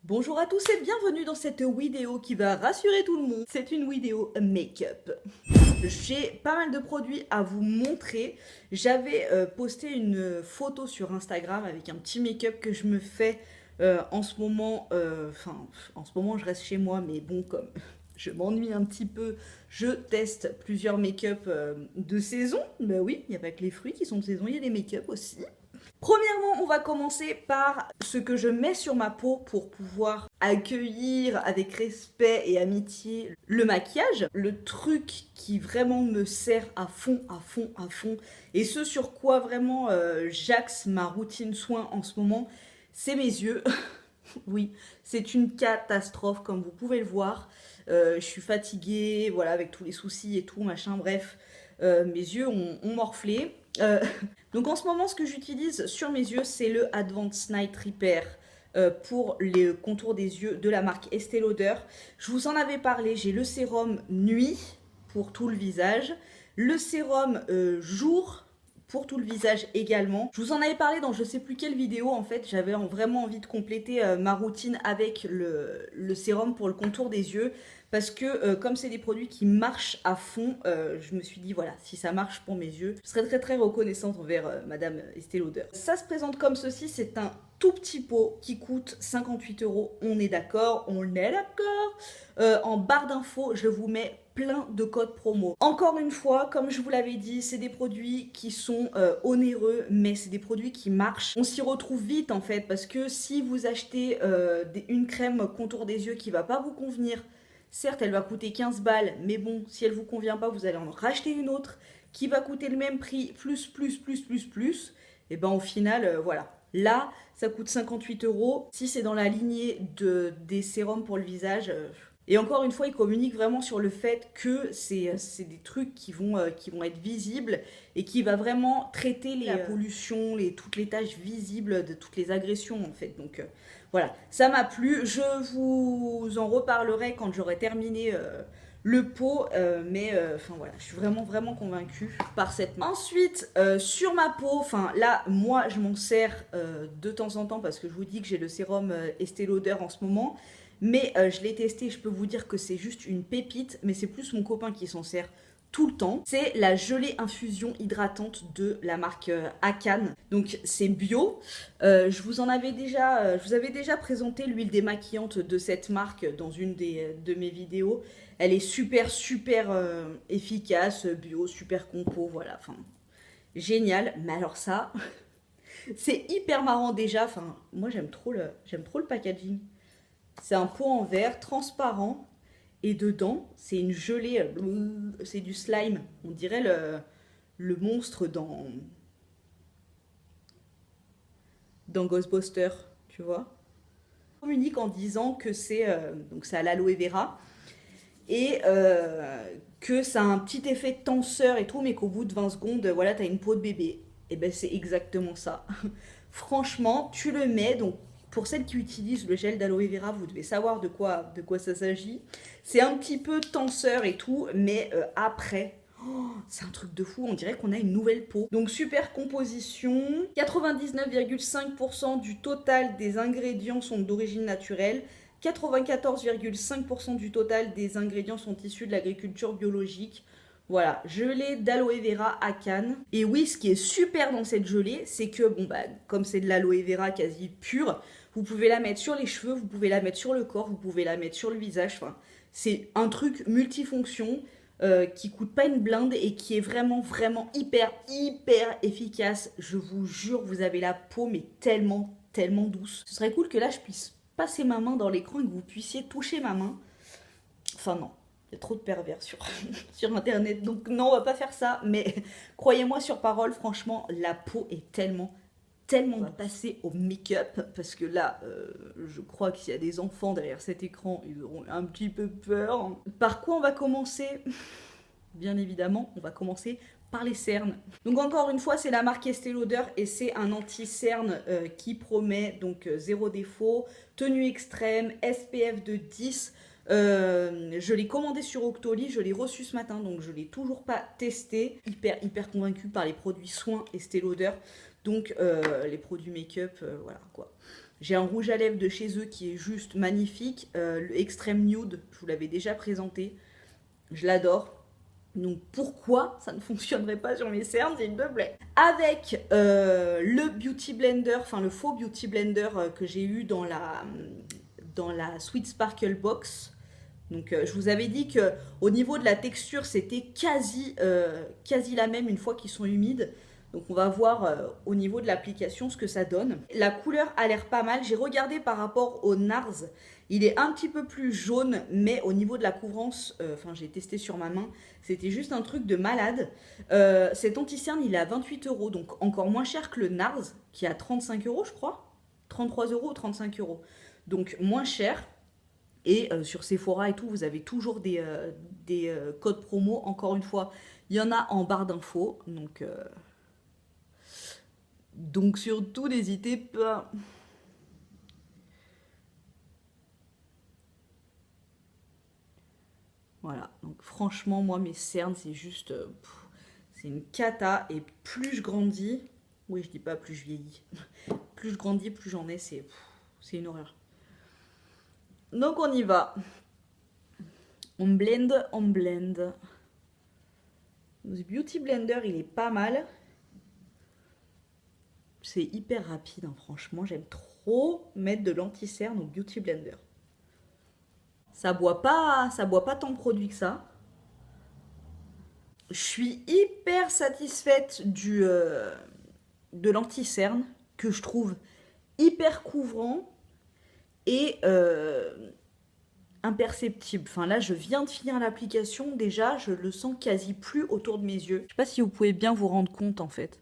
Bonjour à tous et bienvenue dans cette vidéo qui va rassurer tout le monde. C'est une vidéo make-up. J'ai pas mal de produits à vous montrer. J'avais posté une photo sur Instagram avec un petit make-up que je me fais en ce moment. En ce moment je reste chez moi, mais bon, comme je m'ennuie un petit peu, je teste plusieurs make-up de saison. Ben oui, il n'y a pas que les fruits qui sont de saison, il y a des make-up aussi. Premièrement, on va commencer par ce que je mets sur ma peau pour pouvoir accueillir avec respect et amitié le maquillage. Le truc qui vraiment me sert à fond, à fond, à fond, et ce sur quoi vraiment j'axe ma routine soin en ce moment, c'est mes yeux. Oui, c'est une catastrophe comme vous pouvez le voir. Je suis fatiguée, voilà, avec tous les soucis et tout, machin, bref. Mes yeux ont morflé. Donc en ce moment, ce que j'utilise sur mes yeux, c'est le Advanced Night Repair pour les contours des yeux de la marque Estée Lauder. Je vous en avais parlé, j'ai le sérum nuit pour tout le visage, le sérum jour pour tout le visage également. Je vous en avais parlé dans je sais plus quelle vidéo en fait, j'avais vraiment envie de compléter ma routine avec le sérum pour le contour des yeux. Parce que comme c'est des produits qui marchent à fond, je me suis dit voilà, si ça marche pour mes yeux, je serais très très reconnaissante envers Madame Estée Lauder. Ça se présente comme ceci, c'est un tout petit pot qui coûte 58 €, on est d'accord, en barre d'infos, je vous mets plein de codes promo. Encore une fois, comme je vous l'avais dit, c'est des produits qui sont onéreux, mais c'est des produits qui marchent. On s'y retrouve vite en fait, parce que si vous achetez une crème contour des yeux qui va pas vous convenir, certes, elle va coûter 15 balles, mais bon, si elle vous convient pas, vous allez en racheter une autre qui va coûter le même prix, plus. Et ben au final, voilà. Là, ça coûte 58 €. Si c'est dans la lignée des sérums pour le visage, et encore une fois, ils communiquent vraiment sur le fait que c'est des trucs qui vont être visibles et qui va vraiment traiter la pollution, toutes les tâches visibles de toutes les agressions en fait. Donc voilà, ça m'a plu. Je vous en reparlerai quand j'aurai terminé le pot, mais enfin voilà, je suis vraiment convaincue par cette marque. Ensuite, sur ma peau, enfin là, moi je m'en sers de temps en temps parce que je vous dis que j'ai le sérum Estée Lauder en ce moment. Mais je l'ai testé, je peux vous dire que c'est juste une pépite, mais c'est plus mon copain qui s'en sert tout le temps. C'est la gelée infusion hydratante de la marque Akan. Donc c'est bio. Je vous avais déjà présenté l'huile démaquillante de cette marque dans une de mes vidéos. Elle est super efficace, bio, super compo, voilà. Enfin, génial. Mais alors ça, c'est hyper marrant déjà. Enfin, moi j'aime trop le packaging. C'est un pot en verre transparent et dedans, c'est une gelée, c'est du slime. On dirait le monstre dans Ghostbusters, tu vois. On communique en disant que c'est à l'aloe vera et que ça a un petit effet de tenseur et tout, mais qu'au bout de 20 secondes, voilà, t'as une peau de bébé. Et ben c'est exactement ça. Franchement, tu le mets, donc pour celles qui utilisent le gel d'aloe vera, vous devez savoir de quoi ça s'agit. C'est un petit peu tenseur et tout, mais après, oh, c'est un truc de fou, on dirait qu'on a une nouvelle peau. Donc super composition, 99,5% du total des ingrédients sont d'origine naturelle. 94,5% du total des ingrédients sont issus de l'agriculture biologique. Voilà, gelée d'aloe vera à Cannes. Et oui, ce qui est super dans cette gelée, c'est que, bon, bah, comme c'est de l'aloe vera quasi pure, vous pouvez la mettre sur les cheveux, vous pouvez la mettre sur le corps, vous pouvez la mettre sur le visage. Enfin, c'est un truc multifonction qui coûte pas une blinde et qui est vraiment hyper efficace. Je vous jure, vous avez la peau, mais tellement douce. Ce serait cool que là, je puisse passer ma main dans l'écran et que vous puissiez toucher ma main. Enfin, non. Il y a trop de pervers sur internet, donc non, on va pas faire ça, mais croyez-moi sur parole, franchement, la peau est tellement on va passer au make-up, parce que là, je crois qu'il y a des enfants derrière cet écran, ils auront un petit peu peur. Par quoi on va commencer? Bien évidemment, on va commencer par les cernes. Donc encore une fois, c'est la marque Estée Lauder et c'est un anti-cerne qui promet donc zéro défaut, tenue extrême, SPF de 10. Je l'ai commandé sur Octoly, je l'ai reçu ce matin, donc je ne l'ai toujours pas testé. Hyper convaincue par les produits soins Estée Lauder, donc les produits make-up, voilà quoi. J'ai un rouge à lèvres de chez eux qui est juste magnifique. Le Extreme Nude, je vous l'avais déjà présenté. Je l'adore. Donc pourquoi ça ne fonctionnerait pas sur mes cernes, s'il te plaît? Avec le Beauty Blender, enfin le faux Beauty Blender que j'ai eu dans la Sweet Sparkle Box. Donc je vous avais dit que au niveau de la texture, c'était quasi la même une fois qu'ils sont humides. Donc on va voir au niveau de l'application ce que ça donne. La couleur a l'air pas mal. J'ai regardé par rapport au NARS. Il est un petit peu plus jaune, mais au niveau de la couvrance, j'ai testé sur ma main, c'était juste un truc de malade. Cet anti-cerne, il est à 28 €, donc encore moins cher que le NARS, qui est à 35 € je crois. 33 € ou 35 €. Donc moins cher. Et sur Sephora et tout, vous avez toujours des codes promo. Encore une fois, il y en a en barre d'infos. Donc surtout, n'hésitez pas. Voilà, donc franchement, moi, mes cernes, c'est juste... c'est une cata. Et plus je grandis... Oui, je dis pas plus je vieillis. Plus je grandis, plus j'en ai. C'est une horreur. Donc on y va. On blend, on blend. Le Beauty Blender, il est pas mal. C'est hyper rapide, hein, franchement. J'aime trop mettre de l'anti-cerne au Beauty Blender. Ça boit pas tant de produits que ça. Je suis hyper satisfaite de l'anti-cerne que je trouve hyper couvrant et imperceptible. Enfin là, je viens de finir l'application. Déjà, je le sens quasi plus autour de mes yeux. Je sais pas si vous pouvez bien vous rendre compte en fait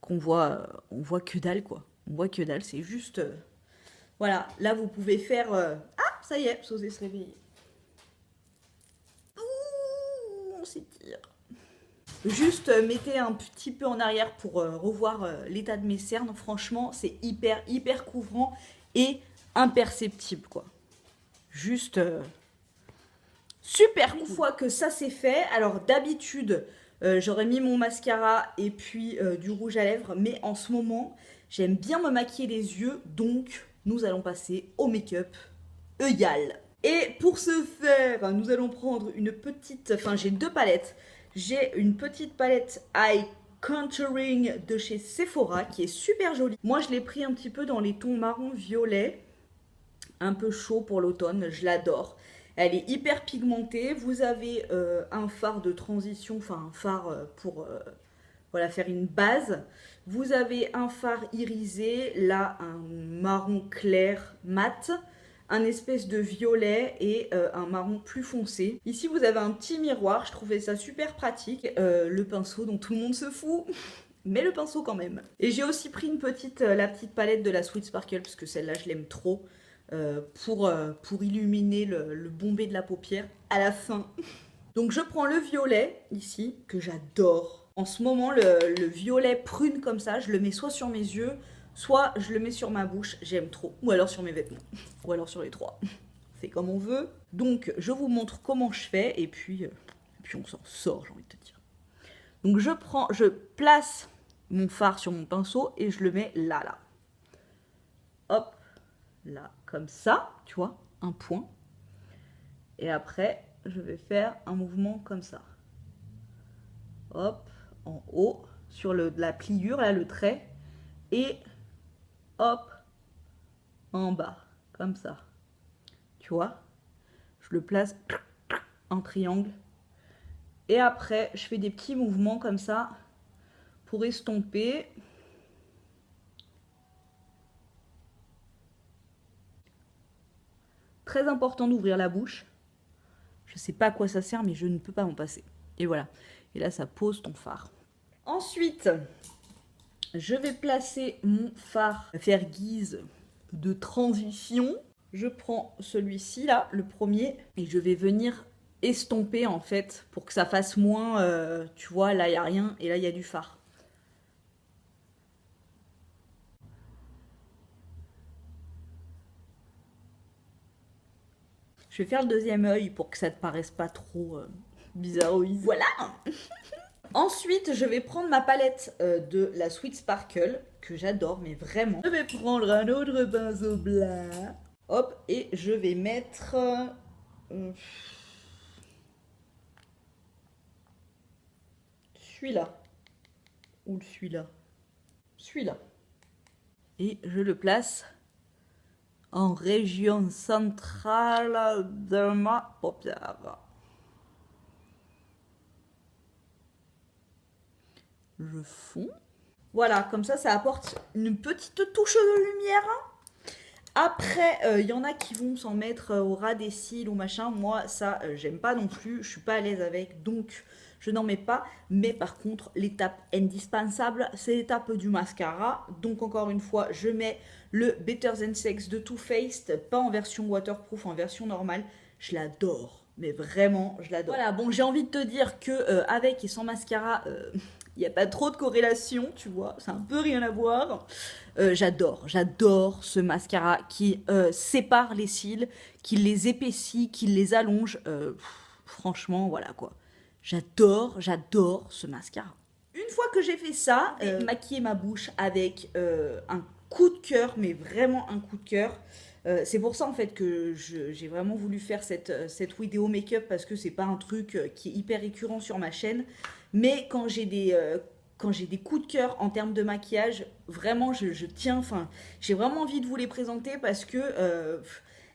qu'on voit, on voit que dalle quoi. On voit que dalle. C'est juste, voilà. Là, vous pouvez faire. Ah, ça y est, Sosé se réveille. Ouh, on s'étire. Juste mettez un petit peu en arrière pour revoir l'état de mes cernes. Franchement, c'est hyper couvrant et imperceptible quoi. Juste super cool. Une fois que ça c'est fait, alors d'habitude j'aurais mis mon mascara et puis du rouge à lèvres, mais en ce moment j'aime bien me maquiller les yeux, donc nous allons passer au make-up œillal. Et pour ce faire, nous allons prendre une petite, j'ai deux palettes. J'ai une petite palette Eye Contouring de chez Sephora qui est super jolie. Moi je l'ai pris un petit peu dans les tons marron violet, un peu chaud pour l'automne, je l'adore. Elle est hyper pigmentée. Vous avez un fard de transition, un fard pour voilà, faire une base. Vous avez un fard irisé, là un marron clair mat, un espèce de violet et un marron plus foncé. Ici vous avez un petit miroir, je trouvais ça super pratique. Le pinceau dont tout le monde se fout, mais le pinceau quand même. Et j'ai aussi pris la petite palette de la Sweet Sparkle, parce que celle-là je l'aime trop. Pour illuminer le bombé de la paupière à la fin. Donc je prends le violet ici, que j'adore. En ce moment, le violet prune comme ça, je le mets soit sur mes yeux, soit je le mets sur ma bouche, j'aime trop. Ou alors sur mes vêtements, ou alors sur les trois. C'est comme on veut. Donc je vous montre comment je fais, et puis on s'en sort, j'ai envie de te dire. Donc je place mon fard sur mon pinceau, et je le mets là. Hop. Là, comme ça, tu vois, un point. Et après, je vais faire un mouvement comme ça. Hop, en haut, sur la pliure, là, le trait. Et hop, en bas, comme ça. Tu vois, je le place en triangle. Et après, je fais des petits mouvements comme ça pour estomper. Très important d'ouvrir la bouche. Je sais pas à quoi ça sert, mais je ne peux pas m'en passer. Et voilà. Et là, ça pose ton fard. Ensuite, je vais placer mon fard, faire guise de transition. Je prends celui-ci là, le premier, et je vais venir estomper en fait pour que ça fasse moins, tu vois, là il n'y a rien et là il y a du fard. Je vais faire le deuxième œil pour que ça ne te paraisse pas trop bizarroïde. Voilà. Ensuite, je vais prendre ma palette de la Sweet Sparkle que j'adore, mais vraiment. Je vais prendre un autre pinceau blanc. Hop, et je vais mettre... celui-là. Ou celui-là. Celui-là. Et je le place en région centrale de ma paupière. Je fonds. Voilà, comme ça apporte une petite touche de lumière. Après, il y en a qui vont s'en mettre au ras des cils ou machin. Moi, ça, j'aime pas non plus. Je suis pas à l'aise avec, donc je n'en mets pas. Mais par contre, l'étape indispensable, c'est l'étape du mascara. Donc encore une fois, je mets le Better Than Sex de Too Faced, pas en version waterproof, en version normale. Je l'adore, mais vraiment, je l'adore. Voilà, bon, j'ai envie de te dire que avec et sans mascara, il n'y a pas trop de corrélation, tu vois, c'est un peu rien à voir. J'adore ce mascara qui sépare les cils, qui les épaissit, qui les allonge. Franchement, voilà quoi. J'adore ce mascara. Une fois que j'ai fait ça, maquiller ma bouche avec un coup de cœur, mais vraiment un coup de cœur. C'est pour ça en fait que j'ai vraiment voulu faire cette vidéo make-up parce que c'est pas un truc qui est hyper récurrent sur ma chaîne. Mais quand j'ai des coups de cœur en termes de maquillage, vraiment je tiens, enfin j'ai vraiment envie de vous les présenter parce que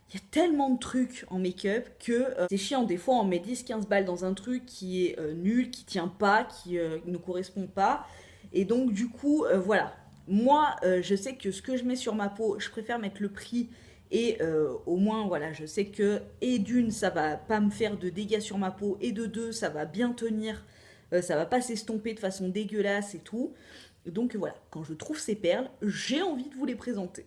il y a tellement de trucs en make-up que c'est chiant. Des fois on met 10-15 balles dans un truc qui est nul, qui tient pas, qui ne correspond pas. Et donc du coup voilà, moi je sais que ce que je mets sur ma peau, je préfère mettre le prix. Et au moins, voilà, je sais que, et d'une, ça va pas me faire de dégâts sur ma peau, et de deux, ça va bien tenir, ça va pas s'estomper de façon dégueulasse et tout. Donc voilà, quand je trouve ces perles, j'ai envie de vous les présenter.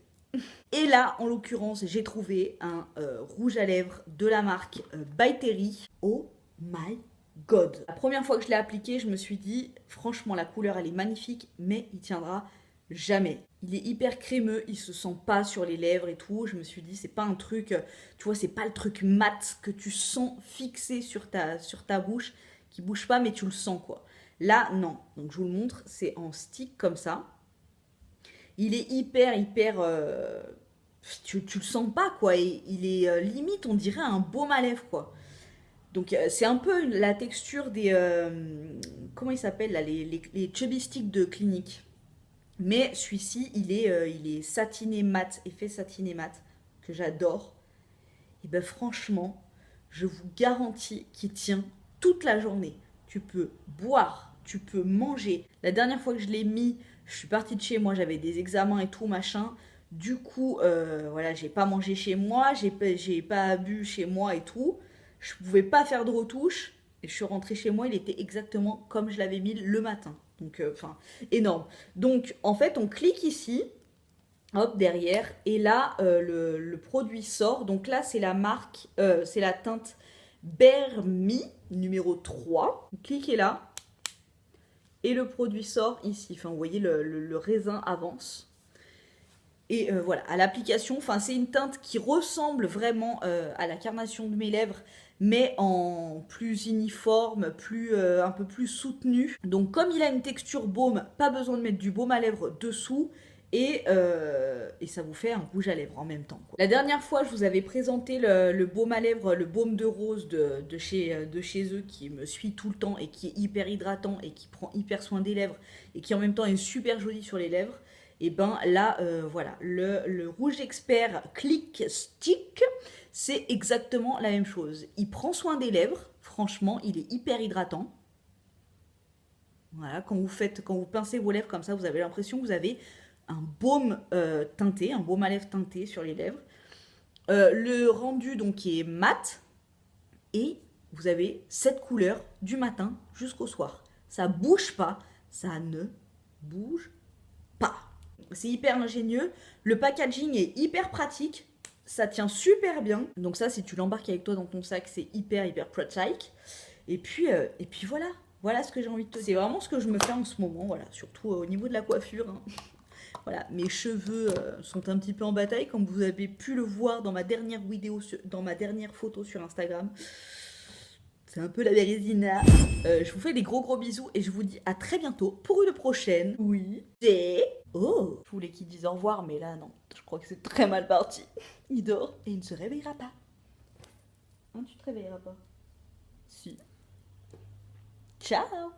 Et là, en l'occurrence, j'ai trouvé un rouge à lèvres de la marque By Terry. Oh my god! La première fois que je l'ai appliqué, je me suis dit, franchement, la couleur, elle est magnifique, mais il tiendra jamais. Il est hyper crémeux, il se sent pas sur les lèvres et tout. Je me suis dit, c'est pas un truc, tu vois, c'est pas le truc mat que tu sens fixé sur ta bouche, qui bouge pas, mais tu le sens quoi. Là, non. Donc je vous le montre, c'est en stick comme ça. Il est hyper, tu le sens pas quoi. Et il est limite, on dirait un baume à lèvres quoi. Donc c'est un peu la texture des... comment il s'appelle là, les chubby sticks de Clinique. Mais celui-ci, il est satiné mat, effet satiné mat, que j'adore. Et ben franchement, je vous garantis qu'il tient toute la journée. Tu peux boire, tu peux manger. La dernière fois que je l'ai mis, je suis partie de chez moi, j'avais des examens et tout, machin. Du coup, voilà, j'ai pas mangé chez moi, j'ai pas bu chez moi et tout. Je pouvais pas faire de retouches. Et je suis rentrée chez moi, il était exactement comme je l'avais mis le matin. Donc, enfin, énorme. Donc, en fait, on clique ici, hop, derrière, et là, le produit sort. Donc là, c'est la marque, c'est la teinte Bare Me, numéro 3. Cliquez là, et le produit sort ici. Enfin, vous voyez, le raisin avance. Et voilà, à l'application, enfin, c'est une teinte qui ressemble vraiment à la carnation de mes lèvres, mais en plus uniforme, un peu plus soutenu. Donc comme il a une texture baume, pas besoin de mettre du baume à lèvres dessous. Et ça vous fait un rouge à lèvres en même temps, quoi. La dernière fois, je vous avais présenté le baume à lèvres, le baume de rose de chez eux, qui me suit tout le temps et qui est hyper hydratant et qui prend hyper soin des lèvres et qui en même temps est super joli sur les lèvres. Et ben là, voilà, le rouge expert Click Stick, c'est exactement la même chose. Il prend soin des lèvres, franchement, il est hyper hydratant. Voilà, quand vous pincez vos lèvres comme ça, vous avez l'impression que vous avez un baume teinté, un baume à lèvres teinté sur les lèvres. Le rendu donc qui est mat, et vous avez cette couleur du matin jusqu'au soir. Ça bouge pas, ça ne bouge pas. C'est hyper ingénieux, le packaging est hyper pratique, ça tient super bien. Donc ça, si tu l'embarques avec toi dans ton sac, c'est hyper pratique. Et puis voilà ce que j'ai envie de te dire. C'est vraiment ce que je me fais en ce moment, voilà, surtout au niveau de la coiffure. Hein. Voilà, mes cheveux sont un petit peu en bataille, comme vous avez pu le voir dans ma dernière vidéo, dans ma dernière photo sur Instagram. c'est un peu la bérésina. Je vous fais des gros bisous et je vous dis à très bientôt pour une prochaine. Oui, c'est... Oh, je voulais qu'il dise au revoir, mais là, non. Je crois que c'est très mal parti. Il dort et il ne se réveillera pas. Hein, tu te réveilleras pas? Si. Ciao.